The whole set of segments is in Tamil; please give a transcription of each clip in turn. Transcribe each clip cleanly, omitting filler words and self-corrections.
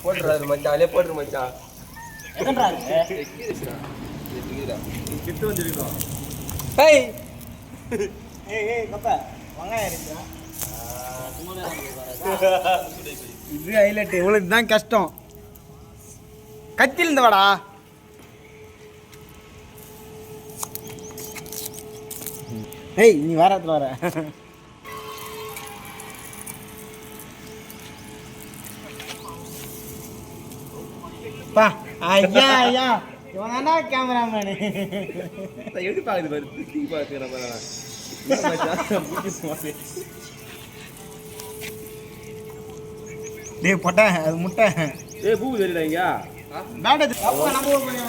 போட்டுறாரு மச்சான், அதே போட்டுரு மச்சான். எதன்றா கிட்ட வந்துருக்கோம். ஏய் ஏய் கப்பா வெங்காயம் இருக்குடா. இது ஹைலைட். இவ்வளவு தான் கஷ்டம். கத்தில இருந்து வாடா. ஏய் நீ வேற இடத்துல வர. பா ஐயா ஐயா இவனா கேமராமேன். எப்படி பாக்குது பாரு, தூக்கி பாக்குற பாரு. என்ன மச்சான் பூச்சி போவே. டேய் போட்டா அது முட்டை. ஏய் பூ தெரியுடா இங்க. பேட் அப்ப நம்ம ஊர் போய்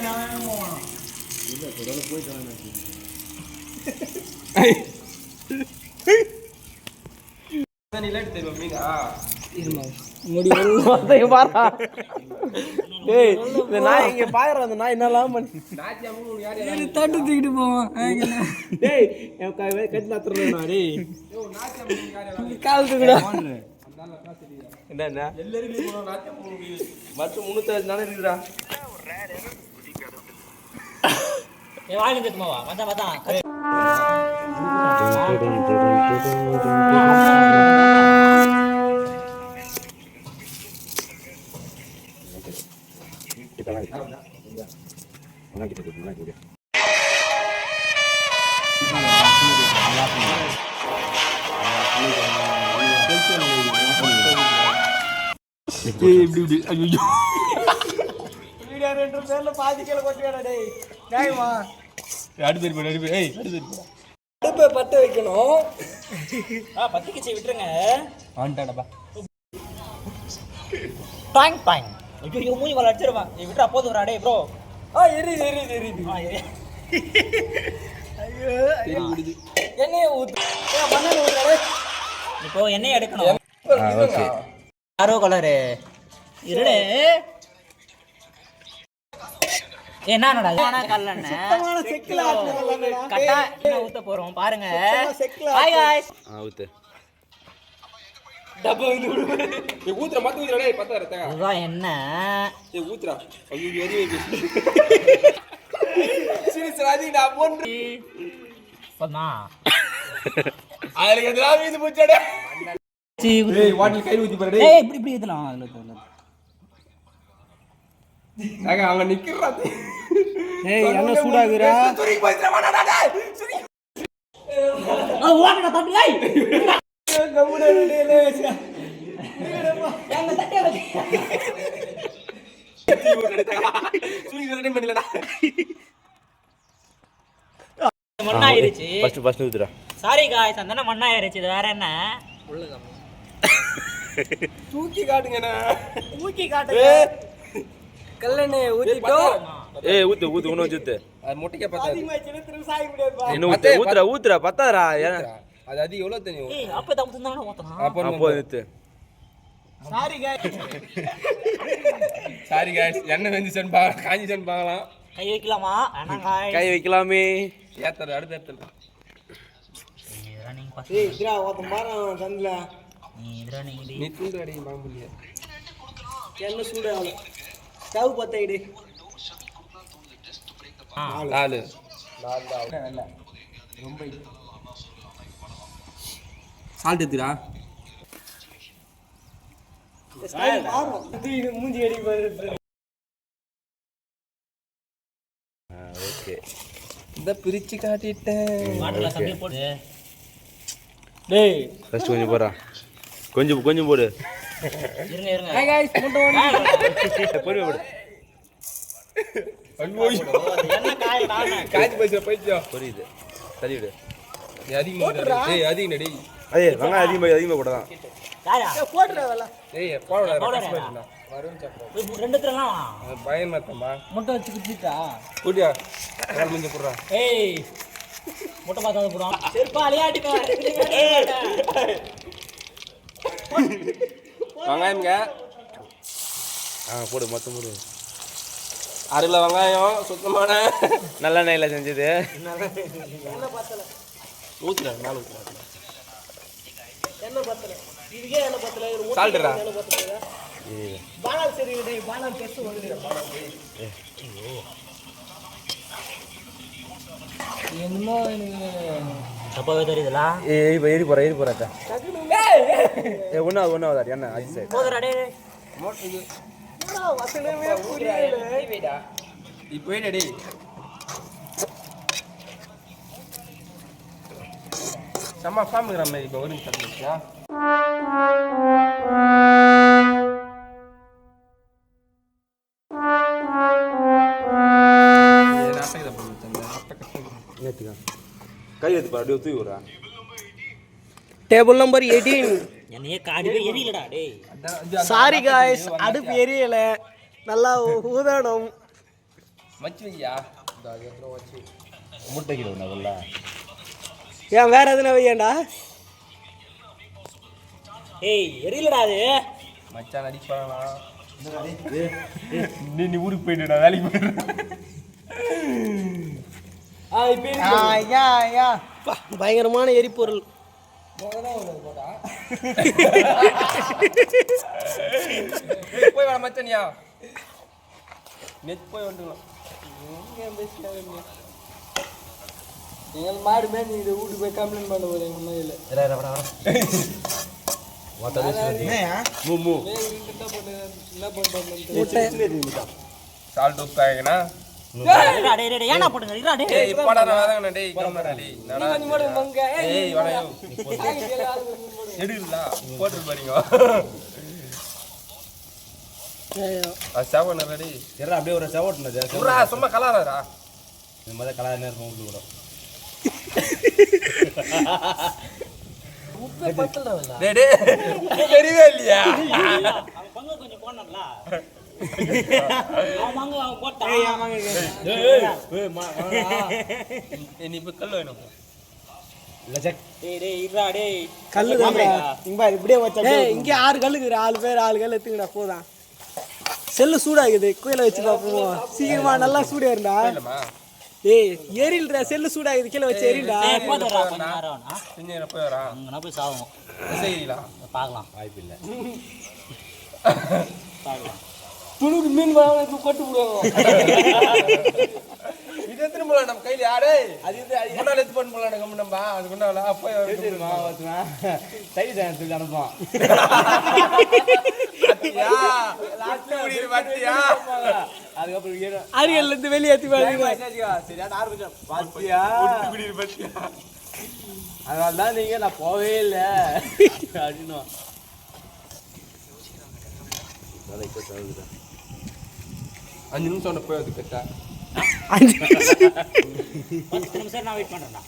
போவோம். இல்ல தொடல போய் தானே. நீ லேட் தெரியும் மீனா. முடி ஒருத்தைய பாறா. டேய் இந்த நாய் இங்க பாக்குற அந்த நாய் என்னலாம் பண்ணு. நாச்சி அம்மா யார் ஏய் தட்டு தூக்கிட்டு போவோம். டேய் என் கட்ல அத்துறேனா டேய். ஏய் நாச்சி அம்மா யார் கால் தூக்குடா. அந்தால காசு தெரியுதா? என்ன எல்லாரும் போறோம் நாச்சி அம்மா மொத்தம் 350 நாளே இருக்குடா. ஏய் வாங்க தெத்துமா வா. மச்சான் மச்சான். இப்படி ஐயோ வீடியோ 2 பேர்ல பாதி கிலோ கொட்டியாடா டேய். டேய்மா அடுத்து ஏய் அடுப்பை பத்த வைக்கணும். பத்திக்கிச்சு விட்டுருங்க. ஆண்டாடா டாங் டாங். ஐயோ மூஞ்சி மேல அடிச்சிருவான். நீ விட்டுறா போதும் வரா டேய் ப்ரோ. எரியுது. ஐயோ எண்ணெயை ஊத்து. மண்ணெண்ணெய் ஊத்துறா. இப்போ எண்ணெய் எடுக்கணும். ஓகே. யாரோ கலரு இருடே. என்னடா கல்லெண்ணெய் செக்கில கட்டா என்ன ஊத்த போறோம் பாருங்க. Hi guys. ஊத்து. டப்பா வந்து விடு. ஏய் ஊத்துற மத்த ஊத்துற டேய் பத்தா ரத்த. இதுதான் என்ன? ஏய் ஊத்துறா. ஐயோ எரி வைக்கு. சீரியஸ் ராஜி நான் போன்னு. சொன்னா. அதுல எதனா வீது புச்சடே. ஏய் வாட்டர் கை ஊத்தி பாரு டேய். ஏய் இப்படி இதலாம் அதுல தோல. நாங்க அங்க நிக்கிறா. ஏய் என்ன சூடாகுறா? சுரி போய்ற மாடா டேய். சுரி. ஓடடா தம்பி ஏய். கம்முடா டேய். எங்க தட்டே வச்சு. சுரி ரெடி பண்ணலடா. மண்ணாயிருச்சு. ஃபர்ஸ்ட் ஊத்துடா. சாரி गाइस அந்தன மண்ணாயிருச்சு. இது வேற என்ன? தூக்கி காட்டுங்கண்ணா. ஊக்கி காட்டுங்க. கல்லெண்ணெய் ஊத்திட்டோ. ஏய் ஊத்து இன்னும் ஊத்து. அது முட்டைக்க பத்தாது. அதிகமா திரும்ப சாய் முடியாதுப்பா. இன்னும் ஊத்துடா பத்தாதடா. அது அது எவ்வளவு தெரியும்? ஏய் அப்ப தான் ஊத்துனானே ஊத்தணும். அப்போ ஊத்து. Sorry guys. Sorry guys. எண்ணெய் வெந்துச்சன் பா காஞ்சிச்சன் பார்க்கலாம். கை வைக்கலாமா? வேணாம் गाइस. கை வைக்கலாமே. ஏத்தற அடுத்து ஏத்தற. Running pass. ஏய் இதுடா ஓத்த மாறா சந்தில நீ தூண்டு அடி மாம்புலியா. என்ன சூடால ஸ்டவ் பத்த இடு. 4 நல்ல ரொம்ப சால்ட் எடுத்துடா. ஸ்டைல் மாறும். இது மூஞ்சி அடி பாரு. ஓகே. இந்த பிரிச்சு காட்டிட்டேன். வாட்டர்ல தண்ணி போடு. டேய் ஃபர்ஸ்ட் கொஞ்சம் போறா. கொஞ்சம் போடு. இருங்க. ஹாய் गाइस முட்டை ஓடு. பொறுமை போடு. ஐயோ என்ன காய் தானே. காஞ்சி போயிச்சா புரியுது. சரி விடு. நீ அதிகமா டேய் அதிகமா டேய். ஏய் வெங்காயம் அதிகமா போடலாம். யாரா? போடுறா வல. ஏய் போடா. வருண் சப்பா. ரெண்டு தரலாம். பயமா இருக்கமா. முட்டை வச்சு குத்திட்டா. கூடியா. கால் மஞ்ச போடுறா. ஏய் முட்டை பாத்தாத போடுறோம். செருப்பா அலையாடிமா. வெங்காயம்ங்க. போடு மொத்தம் போடு. 6 கிலோ வெங்காயம் சுத்தமான நல்லெண்ணெயில செஞ்சது. என்ன பத்தல. ஊத்துறா 4 ஊத்துறா. என்ன பத்தல. இதுக்கே என்ன பத்தல. சால்ட்ரா. என்ன பத்தல. ஏய் பா என்னமோ எனக்கு தப்பாவே தெரியுதுலா இப்போ ஏறி போகிறேன் ஒன்றாவது என்ன அது சரி போதுடா டேய் இப்போ டேய் நம்ம ஃபேமிலி கிராம இப்போ ஒரு நிமிஷம் இருந்துச்சா கை எடுத்து பாரு அப்படியே தூக்கி விடுறா டேபிள் நம்பர் 18 என்னையே காடிவே எரியலடா டேய் சாரி காய்ஸ் அடுப்பு எரியல நல்லா ஊதணும் மச்சி வையா இந்த அப்புறம் வச்சு முட்டை கிலோ ஒன்றுல ஏன் வேற எதுனா வையண்டா ஏய் எரியலடா அது மச்சான் அடிப்பானா நீ ஊருக்கு போயிட்டுடா வேலைக்கு போயிடுற பயங்கரமான எரிபொருள் போய் வர மச்சானியா நெட் போய் வந்துடலாம் எங்கள் மாடு மேலே நீ இதை வீட்டுக்கு போய் கம்ப்ளைண்ட் பண்ண போகிறேன் எங்கள் மயில சால்ட் உப்பாங்கண்ணா டேய் டேய் ஏனா போடுங்க இருடா டேய் ஏய் இப்போடா நான் வரேங்கண்ணா டேய் கம்மாடா டேய் நடா ஏய் வளையோ எடுடா போட்டு பாருங்க அது சாவன ரெடி எறா அப்படியே ஒரு சவோட்னது புரா சும்மா கலாரடா இந்த மாதிரி கலர் நேரம் உள்ள கூட உப்பே பத்தல டேய் டேய் தெரியவே இல்லையா பங்க கொஞ்சம் போடணும்ல ஆமாங்க அவன் போட்டா நீ இப்ப கல்ல வேணும் லஜக் டேய் டேய் இருடா டேய் கல்லு தான்டா இங்க பாரு இப்படியே வச்சா டேய் இங்க 6 கல்லு இருக்கு 6 கல்லு எடுத்துங்கடா போதான் செல்லு சூடாகுது கோயில வச்சு பாப்போம் சீக்கிரமா நல்லா சூடா இருந்தா இல்லமா ஏய் எரில்டா செல்லு சூடாகுது கீழ வச்சு எரிடா போதுடா கொஞ்ச நேரம் பின்ன போய் வரா அங்கனா போய் சாவும் சரிங்களா பார்க்கலாம் வாய்ப்பு இல்ல பார்க்கலாம் புழுக்கு மீன் வாங்க கொட்டு போடுவாங்க இது எத்தனை முள்ள நம்ம கையில யாரு அது இது முன்னால எடுத்து பண்ண முள்ள நம்ம நம்ம அது கொண்டால போய் தெரியுமா வாத்துனா சை டான்ஸ் சொல்லி அனுப்புவான் பாத்தியா லாஸ்ட்ல முடிய பாத்தியா அதுக்கப்புறம் ஏற அரியல்ல இருந்து வெளிய ஏத்தி பாருங்க சரியான ஆரம்பிச்சோம் பாத்தியா முடிய பாத்தியா அதனால தான் நீங்க நான் போவே இல்ல அப்படின்னு 5 நிமிஷம் போய் அது கேட்டா 10 நிமிஷம் நான் வெயிட் பண்றேன்டா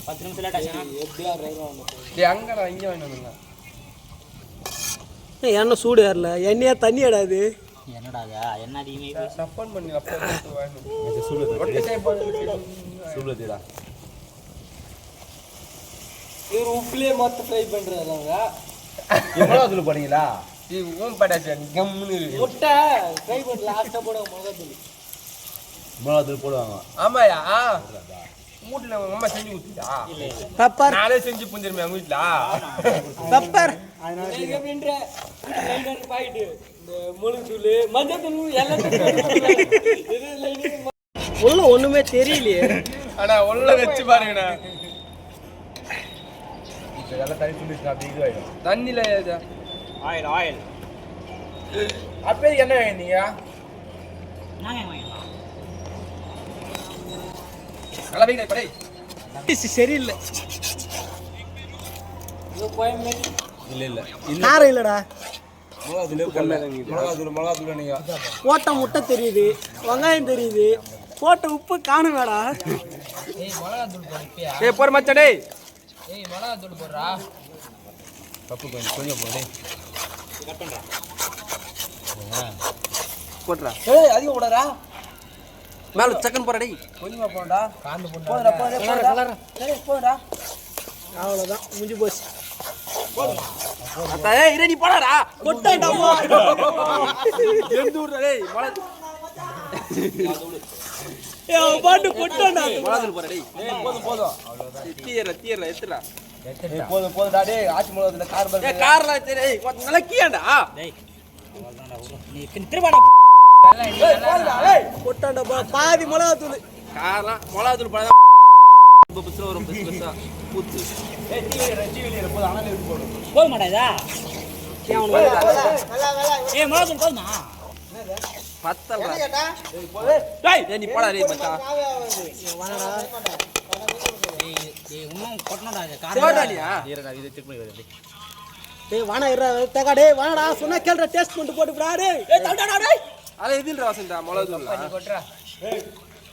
10 நிமிஷம் லேட் ஆச்சுனா எப்படியா ரைவா டேய் அங்கடா இங்க வேணும்ங்க என்ன சூடு ஏறல எண்ணெயா தண்ணி அடாது என்னடா அது என்ன அதிகமே சப்பன் பண்ணி அப்ப வேணும் ஒட்டே போடு சூலதிடா இவர் உப்புலயே மொத்த ஃப்ரை பண்றாங்க எவ்வளவு தூள் பண்ணீங்களா நீ ஓம் படாச்சு கம்முன்னு முட்டை ஃப்ரை பண்ண லாஸ்டா போடுவாங்க மிளகாத்தூள் மிளகாய் தூள் போடுவாங்க ஆமாயா மூட்ல உங்க அம்மா செஞ்சு ஊத்திட்டா பெப்பர் நானே செஞ்சு புஞ்சிருமே அவங்க வீட்ல பெப்பர் அதனால எப்படின்ற லைனர் பாயிட்டு இந்த முழுத்தூள் மஞ்சத்தூள் எல்லாத்தையும் உள்ள ஒண்ணுமே தெரியலையே ஆனா உள்ள வெச்சு பாருங்கண்ணா இதெல்லாம் தண்ணி துண்டிச்சு அப்படி இதுவாயிடும் தண்ணில ஆயில் ஆயில் அப்பே என்ன வேணீங்க நாங்க வாங்கலாம் நல்லா வைங்க படை சரியில்லை இல்ல காரம் இல்லடா மிளகாய் தூள் நீங்க போட்ட முட்டை தெரியுது வெங்காயம் தெரியுது போட்ட உப்பு காணுமேடா ஏய் போற மச்சான் டேய் பப்பு கொஞ்சம் போடு போட்றா ஏய் அதிகம் போடறா மேல செகண்ட் போறா டேய் கொஞ்சமா போடா காந்து போடா போடா அவ்வளவுதான் முடிஞ்சு போச்சு அத்தா ஏய் ரெடி போடா கொட்டாடா எந்த ஊர்டா டேய் மொள ஏய் அவன் பாட்டு கொட்டாடா மொளதல் போறா டேய் போதும் அவ்வளவுதான் தீயற எத்துடா போதும் டா டேய் ஆச்சி மிளகாய் கார் ஏய் கார்ல டேய் நல்லா கீயாண்டா டேய் நீ திருப்பாடா போட்டாண்டப்பா பாதி மிளகாத்தூள் காரம் மிளகாத்தூள் பழம் புதுசாக வரும் புதுசா பூத்து போக மாட்டேதா மிளகாத்தூள் போதுமா பத்தல நீ போடா டேய் மச்சான் இன்னும் கொட்டணும்டா போடாடியா இதை செக் பண்ணி வரேன் டேய் வாணா இருடா தகா டேய் வாணடா சொன்னா கேளுடா டேஸ்ட் பண்ணிட்டு போட்டுடா டேய் தள்ளுடா டேய் அத இதுன்ற வாசன்டா மிளகாத்தூள்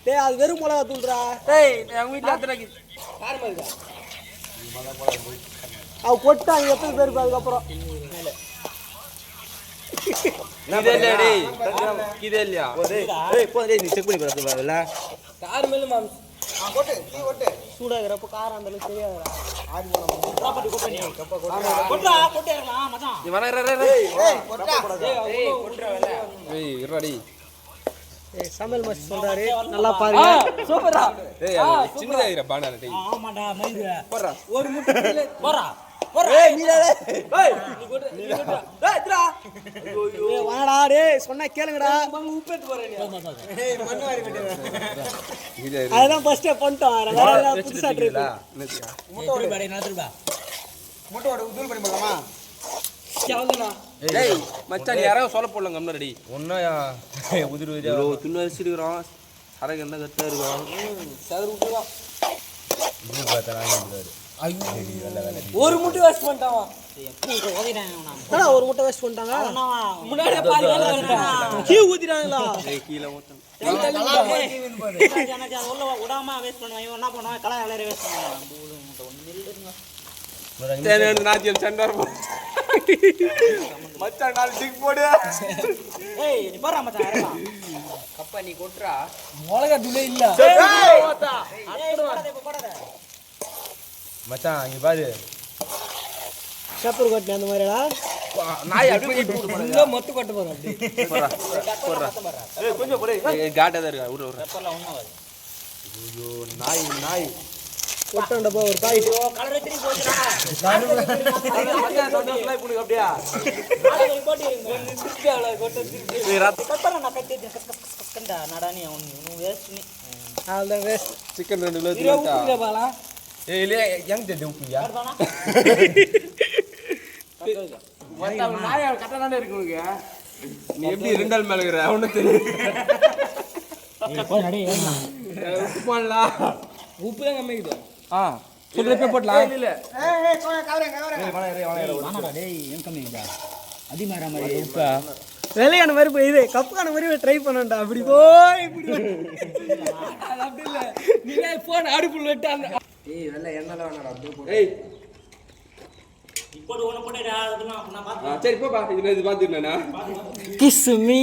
டேய் அது வெறும் மிளகாத்தூள்டா டேய் எங்க வீட்ல அத்தனைக்கு காரமா இருக்கா அவ கொட்டாங்க எப்போ பேருக்கு அதுக்கு அப்புறம் இதெல்லையா நீ செக் பண்ணி வரல கார் மேல மாம் சூடாகிறப்ப காரம் அந்த அளவுக்கு தெரியாதுடா நீ வர இருடி ஏய் சமையல் மாஸ்டர் சொல்றாரு நல்லா பாருங்க சூப்பரா ஏய் சின்னதா இர பானால டேய் ஆமாடா மயிரு போறா ஒரு முட்டை போறா ஏய் நீடா ஏய் நீ கொடு ஏய் இத்ரா ஏய் வாடா டேய் சொன்னா கேளுங்கடா உப்பு எடுத்து போறேன் ஏய் மண்ணு வாரி விட்டுறேன் அதான் ஃபர்ஸ்ட் பண்ணிட்டோம் வேற புதுசா ட்ரை என்னதியா முட்டை படை நாத்துடா முட்டையோட உதூல் பண்ணி போலாமா சாவுடா டேய் மச்சான் நீ யாரோ சொல்ல போடலாம் கம்னா ரெடி ஒண்ணா உதிரு இவ்வளோ துண்ணு அரிசி இருக்கிறோம் அரக்கு என்ன கட்டா இருக்கும் சதுர விட்டுருவோம் இது பார்த்தா நாங்க ஒரு முட்டை வேஸ்ட் பண்ணிட்டான் ஓகேடா ஒரு முட்டை வேஸ்ட் பண்ணிட்டாங்க முன்னாடி பாதி வேலை வரடா கீ ஊத்திட்டாங்களா கீழே ஊத்தணும் உள்ள விடாம வேஸ்ட் பண்ணுவான் இவன் என்ன பண்ணுவான் கலா வேலைய வேஸ்ட் பண்ணுவான் தேனேந்து நாத்தியம் சென்டர் போ மச்சான் நாலு டிக் போடு ஏய் நீ போறா மச்சான் இறங்கலாம் கப்பா நீ கொட்றா மிளகா துளே இல்ல ஏய் போடாத போடாத மச்சான் இங்க பாரு ஷப்பர் கொட்டை அந்த மாதிரிடா நாய் அப்படியே போடு இல்ல மொத்த கொட்டை போறோம் அப்படி போறா போறா ஏய் கொஞ்சம் போடு காட்டா தான் இருக்கா விடு விடு பெப்பர்ல ஒண்ணு வர ஐயோ நாய் கொட்டாண்டப்பா ஒரு பாய் கலர் எத்தனை போச்சுடா மச்சான் சந்தோஷமா புடி அப்படியே நாளைக்கு போட்டு இருங்க ஏய் ராத் பெப்பர்ல நான் கட்டி கஸ்கண்டா நடானி அவனு வேஸ்ட் நீ அந்த waste chicken 2 kilo theta Bala ஏய் இல்ல யங் தெ உப்புயா வரதானா மச்சான் நாய் கட்ட தானே இருக்கு உனக்கு நீ எப்படி ரெண்டால் மேல இருக்கற அவனுக்கு தெரியும் ஏய் போய் நடி உப்பு பண்ணலாம் உப்பு தான் கம்மிக்குது சொல்றப்ப போடலாம் இல்ல ஏய் கவரங்க வாடா டேய் ஏன் கம்மிடா அதிமாரா மாதிரி உப்பா வெள்ளையான மாதிரி போய் இது கப்புக்கான மாதிரி ட்ரை பண்ணண்டா அப்படி போய் இப்படி அது அப்படி இல்ல நீங்க போன் அடுப்புல விட்டு அந்த ஏய் வெள்ள எண்ணெய்ல வேணாடா அப்படியே போடு ஏய் இப்போ ஒண்ணு போடுடா அதெல்லாம் நான் பாத்து சரி போ பா இது பாத்துறேனா கிஸ் மீ